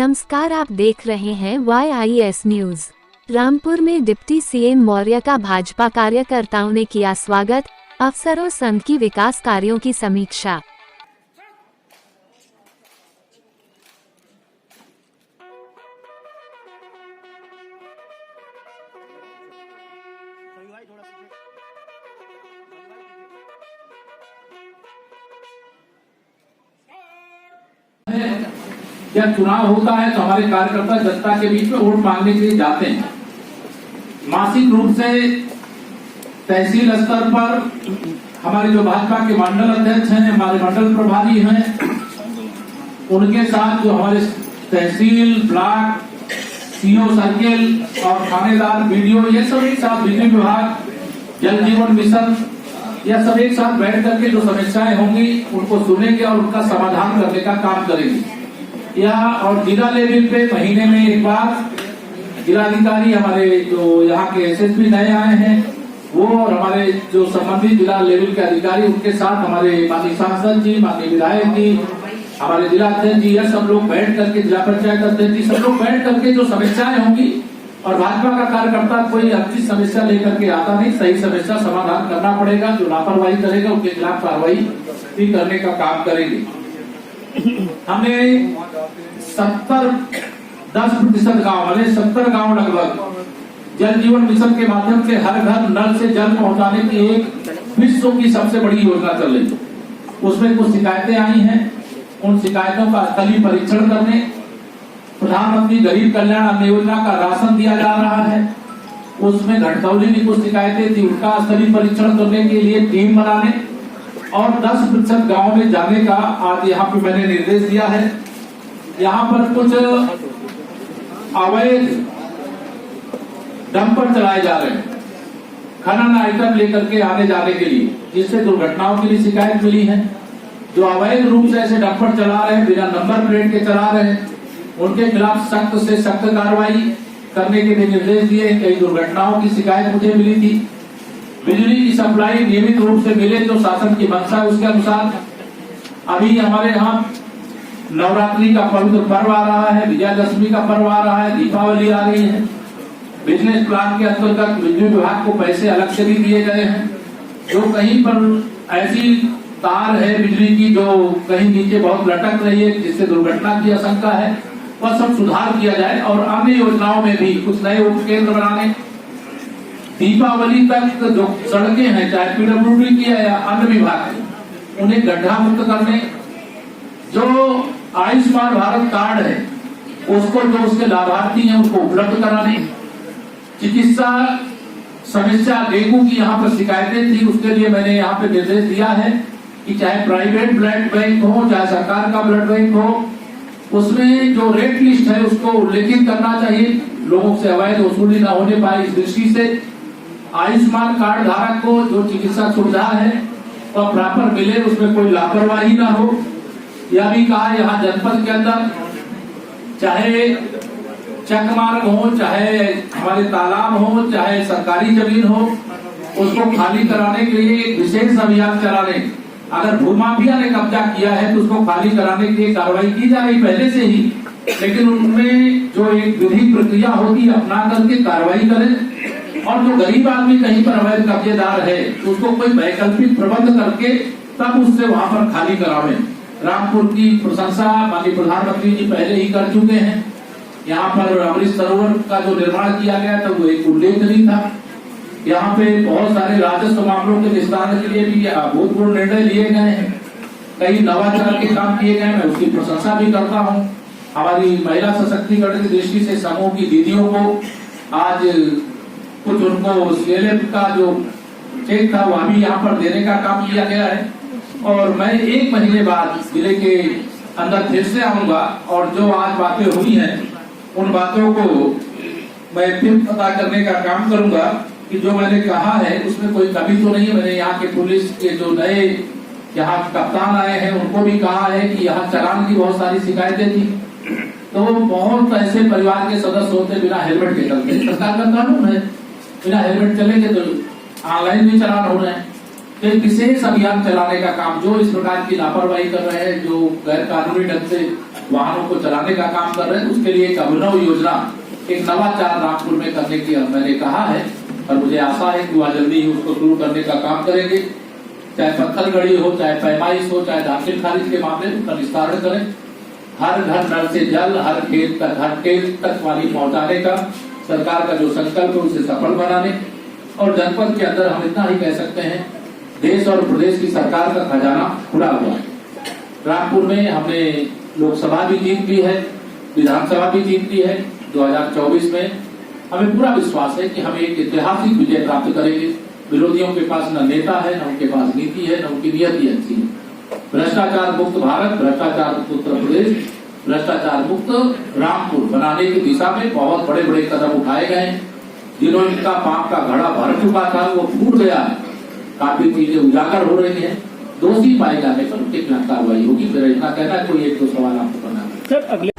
नमस्कार, आप देख रहे हैं YIS न्यूज। रामपुर में डिप्टी सीएम मौर्य का भाजपा कार्यकर्ताओं ने किया स्वागत। अफसरों संघ की विकास कार्यों की समीक्षा। जब चुनाव होता है तो हमारे कार्यकर्ता जनता के बीच में वोट मांगने के लिए जाते हैं। मासिक रूप से तहसील स्तर पर हमारे जो भाजपा के मंडल अध्यक्ष हैं, हमारे मंडल प्रभारी हैं, उनके साथ जो हमारे तहसील, ब्लॉक, सीओ सर्किल और थानेदार, बीडीओ, ये सब एक साथ, बिजली विभाग, जल जीवन मिशन, यह सब एक साथ बैठ करके जो समस्याएं होंगी उनको सुनेंगे और उनका समाधान करने का काम करेंगे। और जिला लेवल पे महीने में एक बार जिलाधिकारी, हमारे जो यहाँ के एसएसपी नए आए हैं वो और हमारे जो संबंधित जिला लेवल के अधिकारी, उनके साथ हमारे माननीय सांसद जी, माननीय विधायक जी, हमारे जिला अध्यक्ष जी, यह सब लोग बैठ करके, जिला पंचायत अध्यक्ष जी, सब लोग बैठ करके जो समस्याएं होंगी, और भाजपा का कार्यकर्ता कोई अच्छी समस्या लेकर के आता नहीं, सही समस्या समाधान करना पड़ेगा। जो लापरवाही करेगा उनके खिलाफ कार्रवाई भी करने का काम करेंगे। हमने 10% गाँव वाले 70 गाँव लगभग जल जीवन मिशन के माध्यम से हर घर नल से जल पहुंचाने की एक विश्व की सबसे बड़ी योजना चल रही है। उसमें कुछ शिकायतें आई हैं, उन शिकायतों का स्थलीय परीक्षण करने, प्रधानमंत्री गरीब कल्याण अन्न योजना का राशन दिया जा रहा है, उसमें घटतौली की कुछ शिकायतें थी, उनका स्थलीय परीक्षण करने के लिए टीम बनाने और 10% गाँव में जाने का आज यहाँ पे मैंने निर्देश दिया है। यहाँ पर कुछ अवैध डंपर चलाए जा रहे हैं, खनन आइटम लेकर के आने जाने के लिए, जिससे दुर्घटनाओं के लिए शिकायत मिली है। जो अवैध रूप से ऐसे डंपर चला रहे हैं, बिना नंबर प्लेट के चला रहे हैं, उनके खिलाफ सख्त से सख्त कार्रवाई करने के भी निर्देश दिए। कई दुर्घटनाओं की शिकायत मुझे मिली थी। बिजली की सप्लाई नियमित रूप से मिले जो शासन की मंशा है, उसके अनुसार अभी हमारे यहाँ नवरात्रि का पवित्र पर्व आ रहा है, विजयादशमी का पर्व आ रहा है, दीपावली आ रही है। बिजनेस प्लान के अंतर्गत बिजली विभाग को पैसे अलग से भी दिए गए हैं। जो कहीं पर ऐसी तार है बिजली की जो कहीं नीचे बहुत लटक रही है, जिससे दुर्घटना की आशंका है, वह सब सुधार किया जाए। और अन्य योजनाओं में भी कुछ नए उपकेंद्र बनाने, दीपावली तक जो सड़कें हैं, चाहे पीडब्ल्यूडी की है या अन्य विभाग, उन्हें गड्ढा मुक्त करने, जो आयुष्मान भारत कार्ड है उसको जो उसके लाभार्थी हैं उनको उपलब्ध कराने, चिकित्सा समस्या डेंगू की यहाँ पर शिकायतें थी, उसके लिए मैंने यहाँ पे निर्देश दिया है कि चाहे प्राइवेट ब्लड बैंक हो, चाहे सरकार का ब्लड बैंक हो, उसमें जो रेट लिस्ट है उसको उल्लेखित करना चाहिए, लोगों से अवैध वसूली न होने पाए। इस दृष्टि से आयुष्मान कार्ड धारक को जो चिकित्सा सुविधा है वह प्रॉपर मिले, उसमें कोई लापरवाही ना हो। यह भी कहा यहाँ जनपद के अंदर चाहे चक मार्ग हो, चाहे हमारे तालाब हो, चाहे सरकारी जमीन हो, उसको खाली कराने के लिए एक विशेष अभियान चलाने। अगर भूमाफिया ने कब्जा किया है तो उसको खाली कराने के लिए कार्रवाई की जा रही पहले से ही, लेकिन उनमें जो एक विधि प्रक्रिया होती है अपना करके कार्रवाई करें। और जो गरीब आदमी कहीं पर अवैध कब्जेदार है तो उसको कोई वैकल्पिक प्रबंध करके तब उससे वहां पर खाली करावे। रामपुर की प्रशंसा माननीय प्रधानमंत्री जी पहले ही कर चुके हैं। यहाँ पर अमृत सरोवर का जो निर्माण किया गया था वो एक उल्लेखनीय था। यहाँ पे बहुत सारे राजस्व मामलों के निस्तारण के लिए भी अभूतपूर्व निर्णय लिए गए हैं। कई नवाचार के काम किए गए, मैं उसकी प्रशंसा भी करता हूँ। हमारी महिला सशक्तिकरण की दृष्टि से समूह की दीदियों को आज कुछ उनको CLF का जो चेक था वह भी यहाँ पर देने का काम किया गया है। और मैं 1 महीने बाद जिले के अंदर फिर से आऊंगा और जो आज बातें हुई हैं उन बातों को मैं फिर पता करने का काम करूंगा कि जो मैंने कहा है उसमें कोई कमी तो नहीं है। मैंने यहाँ के पुलिस के जो नए यहाँ कप्तान आए हैं उनको भी कहा है कि यहाँ चालान की बहुत सारी शिकायतें थी, तो बहुत ऐसे परिवार के सदस्य होते बिना हेलमेट के चलते। सरकार का कानून है, बिना हेलमेट चलेंगे तो ऑनलाइन भी चालान हो रहे हैं। तो एक विशेष अभियान चलाने का काम, जो इस प्रकार की लापरवाही कर रहे हैं, जो गैर कानूनी ढंग से वाहनों को चलाने का काम कर रहे हैं। उसके लिए एक अभिनव योजना, एक नवाचार रामपुर में करने की मैंने कहा है और मुझे आशा है कि वह जल्दी ही उसको शुरू करने का काम करेंगे। चाहे पत्थर गढ़ी हो, चाहे पैमाइश हो, चाहे दाखिल खारिज के मामले में उसका निस्तारण करें। हर घर नल से जल, हर खेत तक पानी पहुंचाने का सरकार का जो संकल्प है उसे सफल बनाने, और जनपद के अंदर हम इतना ही कह सकते हैं, देश और प्रदेश की सरकार का खजाना खुला हुआ है। रामपुर में हमने लोकसभा भी जीत ली है, विधानसभा भी जीत ली है। 2024 में हमें पूरा विश्वास है कि हम एक ऐतिहासिक विजय प्राप्त करेंगे। विरोधियों के पास न नेता है, न उनके पास नीति है, न उनकी नियति अच्छी है। भ्रष्टाचार मुक्त भारत, भ्रष्टाचार मुक्त उत्तर प्रदेश, भ्रष्टाचार मुक्त रामपुर बनाने की दिशा में बहुत बड़े बड़े कदम उठाए गए हैं। जिन्होंने इनका पाप का घड़ा भर चुका था वो फूट गया है, काफी चीजें उजागर हो रही हैं। दोषी पाए जाने पर उनके खिलाफ कार्रवाई होगी। मेरा इतना कहना है। कोई एक दो सवाल आपको करना है।